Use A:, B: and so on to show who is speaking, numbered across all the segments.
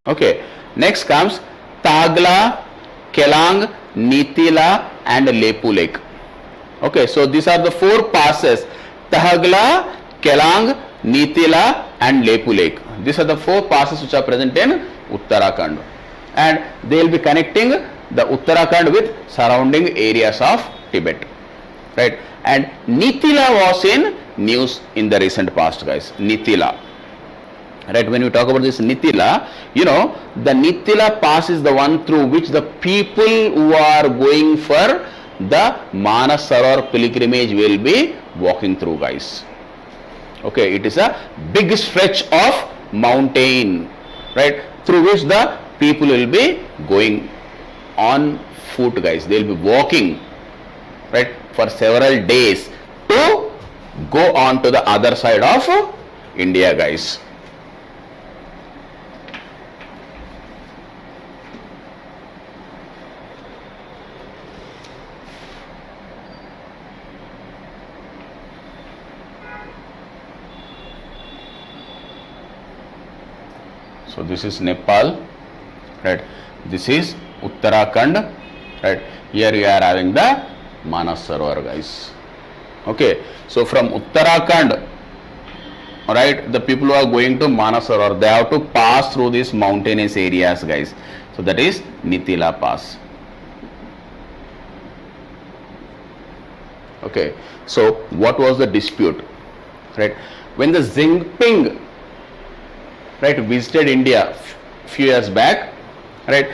A: Okay, next comes Tagla, Kelang, Nitila and Lepu Lake. Okay, so these are the four passes: Tahagla, Kelang, Nitila and Lepu Lake. These are the four passes which are present in Uttarakhand, and they will be connecting the Uttarakhand with surrounding areas of Tibet, right? And Nitila was in news in the recent past, guys. Nitila, right? When we talk about this Nitila, you know, the Nitila pass is the one through which the people who are going for the Manas Sarovar pilgrimage will be walking through, guys. Okay, it is a big stretch of mountain, right, through which the people will be going on foot, guys. They will be walking, right, for several days to go on to the other side of India, guys. So this is Nepal, right? This is Uttarakhand, right? Here we are having the Manas Sarovar, guys. Okay, so from Uttarakhand, right, the people who are going to Manas Sarovar, they have to pass through these mountainous areas, guys. So that is Nitila Pass. Okay, so what was the dispute, right? When the Jinping, right, visited India few years back, right,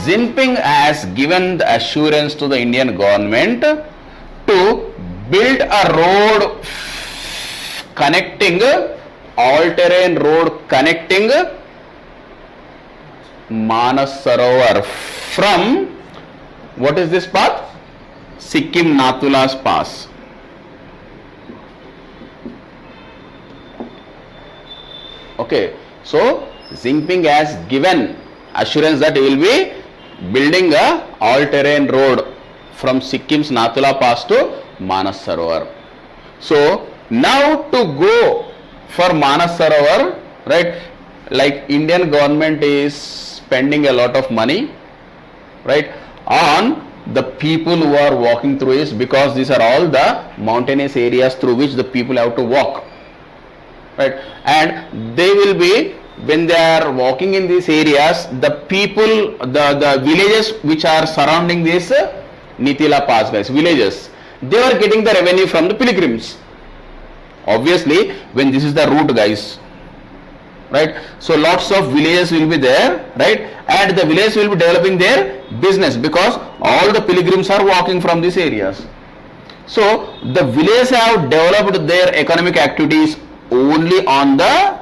A: Jinping has given the assurance to the Indian government to build a road connecting, all-terrain road connecting Manas Sarovar from, what is this path? Sikkim Nathula's pass. Okay, so Jinping has given assurance that he will be building a all-terrain road from Sikkim's Nathula Pass to Manas Sarovar. So now to go for Manas Sarovar, right, like Indian government is spending a lot of money, right, on the people who are walking through this, because these are all the mountainous areas through which the people have to walk, right, and they will be, when they are walking in these areas, the people, the villages which are surrounding this Nitila Pass, guys, villages, they are getting the revenue from the pilgrims. Obviously, when this is the route, guys, right, so lots of villages will be there, right, and the villages will be developing their business because all the pilgrims are walking from these areas. So the villages have developed their economic activities only on the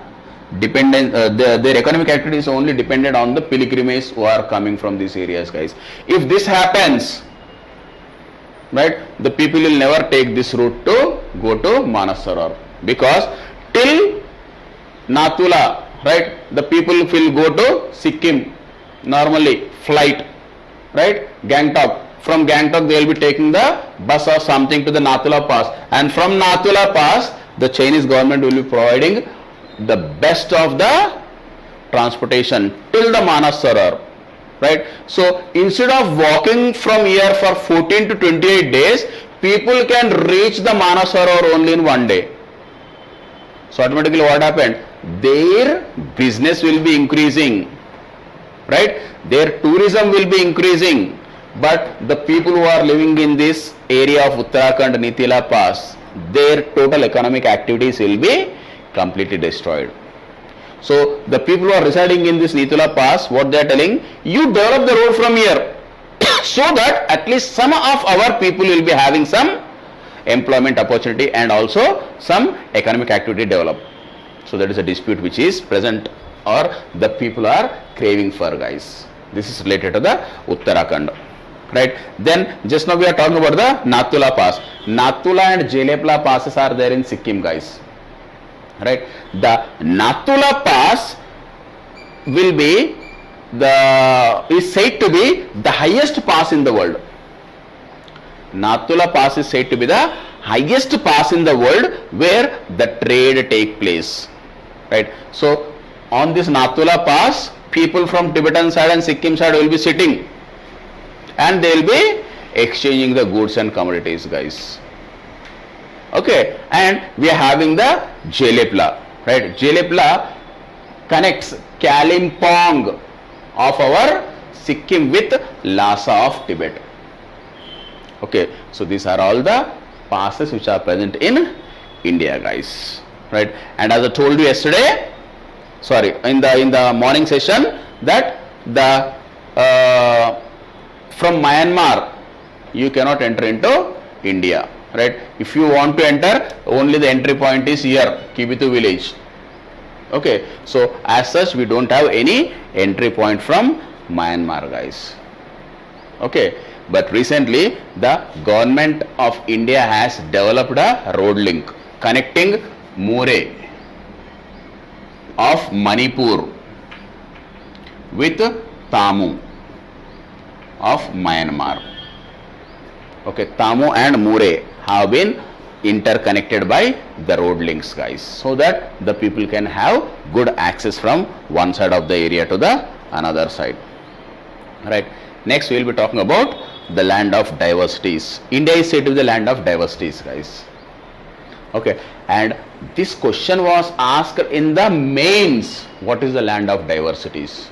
A: their economic activities only dependent on the pilgrims who are coming from these areas, guys. If this happens, right, the people will never take this route to go to Manas Sarovar, because till Nathula, right, the people will go to Sikkim, normally flight, right, Gangtok. From Gangtok they will be taking the bus or something to the Nathula Pass, and from Nathula Pass the Chinese government will be providing the best of the transportation till the Manas Sarovar, right. So instead of walking from here for 14 to 28 days, people can reach the Manas Sarovar only in one day. So automatically what happened? Their business will be increasing, right, their tourism will be increasing, but the people who are living in this area of Uttarakhand Nitila Pass, their total economic activities will be completely destroyed. So the people who are residing in this Nitila Pass, what they are telling, you develop the road from here so that at least some of our people will be having some employment opportunity and also some economic activity develop. So that is a dispute which is present, or the people are craving for, guys. This is related to the Uttarakhand, right. Then just now we are talking about the Nathula Pass. Nathula and Jelepla passes are there in Sikkim, guys, right. The Nathula Pass will be is said to be the highest pass in the world. Nathula Pass is said to be the highest pass in the world where the trade take place, right? So on this Nathula Pass, people from Tibetan side and Sikkim side will be sitting and they will be exchanging the goods and commodities, guys. Okay, and we are having the Jelepla, right? Jelepla connects Kalimpong of our Sikkim with Lhasa of Tibet. Okay, so these are all the passes which are present in India, guys, right? And as I told you yesterday, sorry, in the morning session, that the from Myanmar you cannot enter into India, right? If you want to enter, only the entry point is here, Kibitu village. Okay, so as such we don't have any entry point from Myanmar, guys. Okay, but recently the government of India has developed a road link connecting Murray of Manipur with Tamu of Myanmar. Okay, Tamu and Murray have been interconnected by the road links, guys, so that the people can have good access from one side of the area to the another side, right? Next we will be talking about the land of diversities. India is said to be the land of diversities, guys. Okay, and this question was asked in the mains, what is the land of diversities,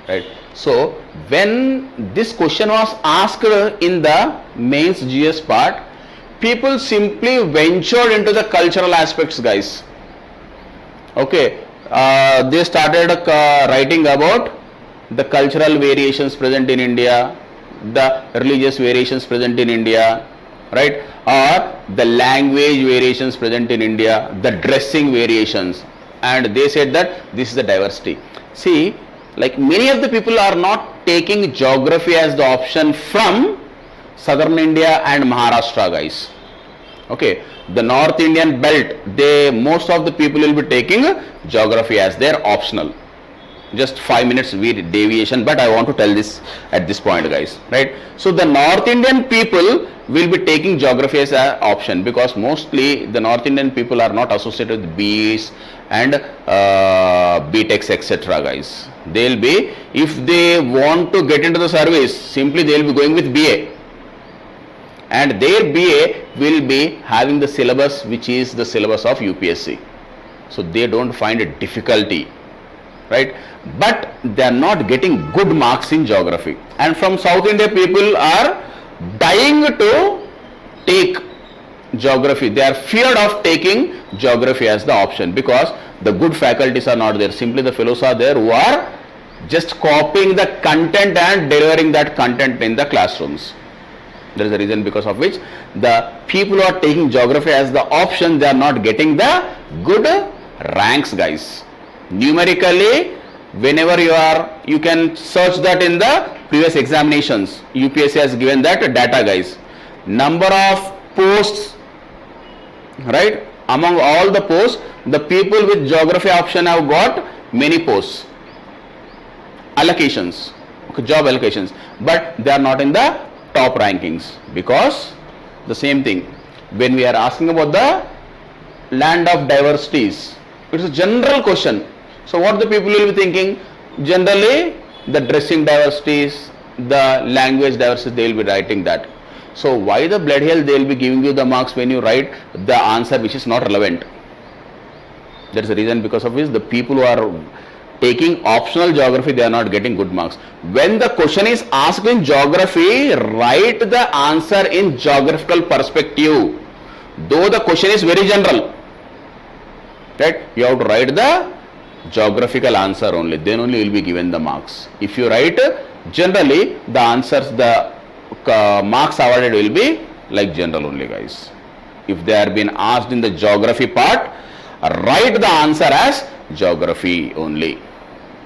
A: right? So when this question was asked in the mains GS part, people simply ventured into the cultural aspects, guys. Okay, they started writing about the cultural variations present in India, the religious variations present in India, right, or the language variations present in India, the dressing variations, and they said that this is the diversity. See, like many of the people are not taking geography as the option from southern India and Maharashtra, guys. Okay, the North Indian belt, most of the people will be taking geography as their optional. Just 5 minutes deviation, but I want to tell this at this point, guys, right? So the North Indian people will be taking geography as an option because mostly the North Indian people are not associated with BEs and BTechs, etc., guys. They'll be, if they want to get into the service, simply they'll be going with BA, and their BA will be having the syllabus which is the syllabus of UPSC, so they don't find a difficulty, right? But they are not getting good marks in geography, and from South India people are dying to take geography. They are feared of taking geography as the option because the good faculties are not there. Simply the fellows are there who are just copying the content and delivering that content in the classrooms. There is a reason because of which the people who are taking geography as the option, they are not getting the good ranks, guys. Numerically, whenever you can search that in the previous examinations. UPSC has given that data, guys. Number of posts, right? Among all the posts, the people with geography option have got many posts, allocations, job allocations, but they are not in the top rankings because the same thing. When we are asking about the land of diversities, it's a general question. So what the people will be thinking? Generally, the dressing diversities, the language diversities, they will be writing that. So why the blood hell they will be giving you the marks when you write the answer which is not relevant? There is a reason because of which the people who are taking optional geography, they are not getting good marks. When the question is asked in geography, write the answer in geographical perspective. Though the question is very general, right? You have to write the geographical answer only, then only you will be given the marks. If you write generally, the answers, the marks awarded will be like general only, guys. If they are being asked in the geography part, write the answer as geography only,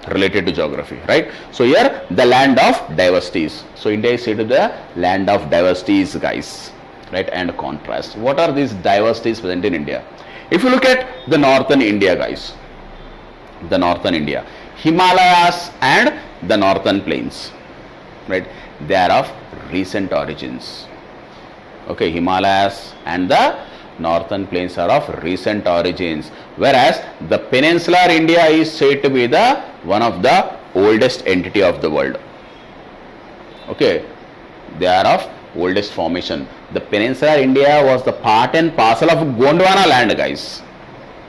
A: related to geography, right? So here the land of diversities. So India is said to the land of diversities, guys, right? And contrast. What are these diversities present in India? If you look at the northern India, guys, the northern India, Himalayas and the northern plains, right? They are of recent origins. Okay, Himalayas and the northern plains are of recent origins, whereas the peninsular India is said to be the one of the oldest entity of the world. Okay, they are of oldest formation. The peninsular India was the part and parcel of Gondwana land, guys.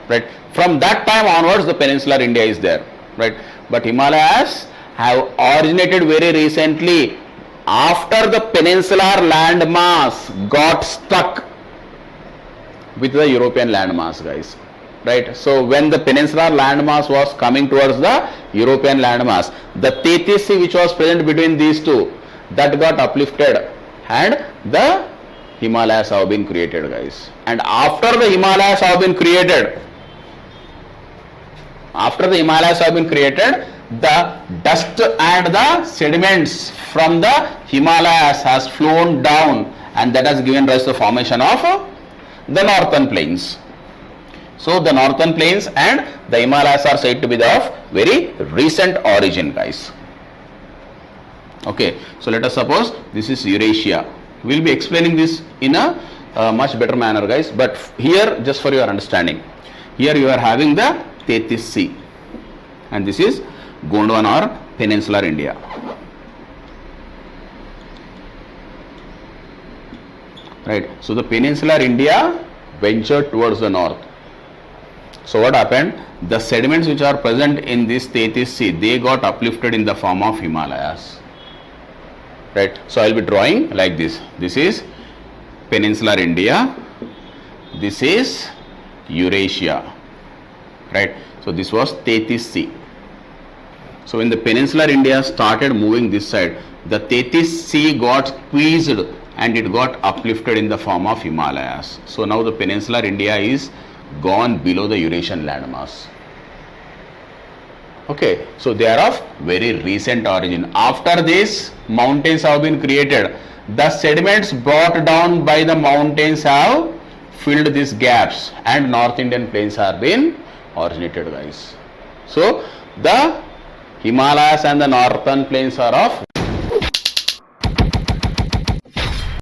A: Right, from that time onwards the peninsular India is there, right? But Himalayas have originated very recently after the peninsular landmass got stuck with the European landmass, guys, right? So when the peninsular landmass was coming towards the European landmass, the Tethys Sea which was present between these two, that got uplifted and the Himalayas have been created, guys. And after the Himalayas have been created, the dust and the sediments from the Himalayas has flown down, and that has given rise to the formation of the northern plains. So the northern plains and the Himalayas are said to be of very recent origin, guys. Okay, so let us suppose this is Eurasia. We will be explaining this in a much better manner, guys, but here, just for your understanding, here you are having the Tethys Sea, and this is Gondwana or peninsular India. Right, so the peninsular India ventured towards the north. So what happened? The sediments which are present in this Tethys Sea, they got uplifted in the form of Himalayas. Right, so I will be drawing like this. This is peninsular India, this is Eurasia, right? So this was Tethys Sea. So when the peninsular India started moving this side, the Tethys Sea got squeezed and it got uplifted in the form of Himalayas. So now the peninsular India is gone below the Eurasian landmass. Okay, so they are of very recent origin. After this, mountains have been created. The sediments brought down by the mountains have filled these gaps, and North Indian plains have been originated, guys. So the Himalayas and the northern plains are of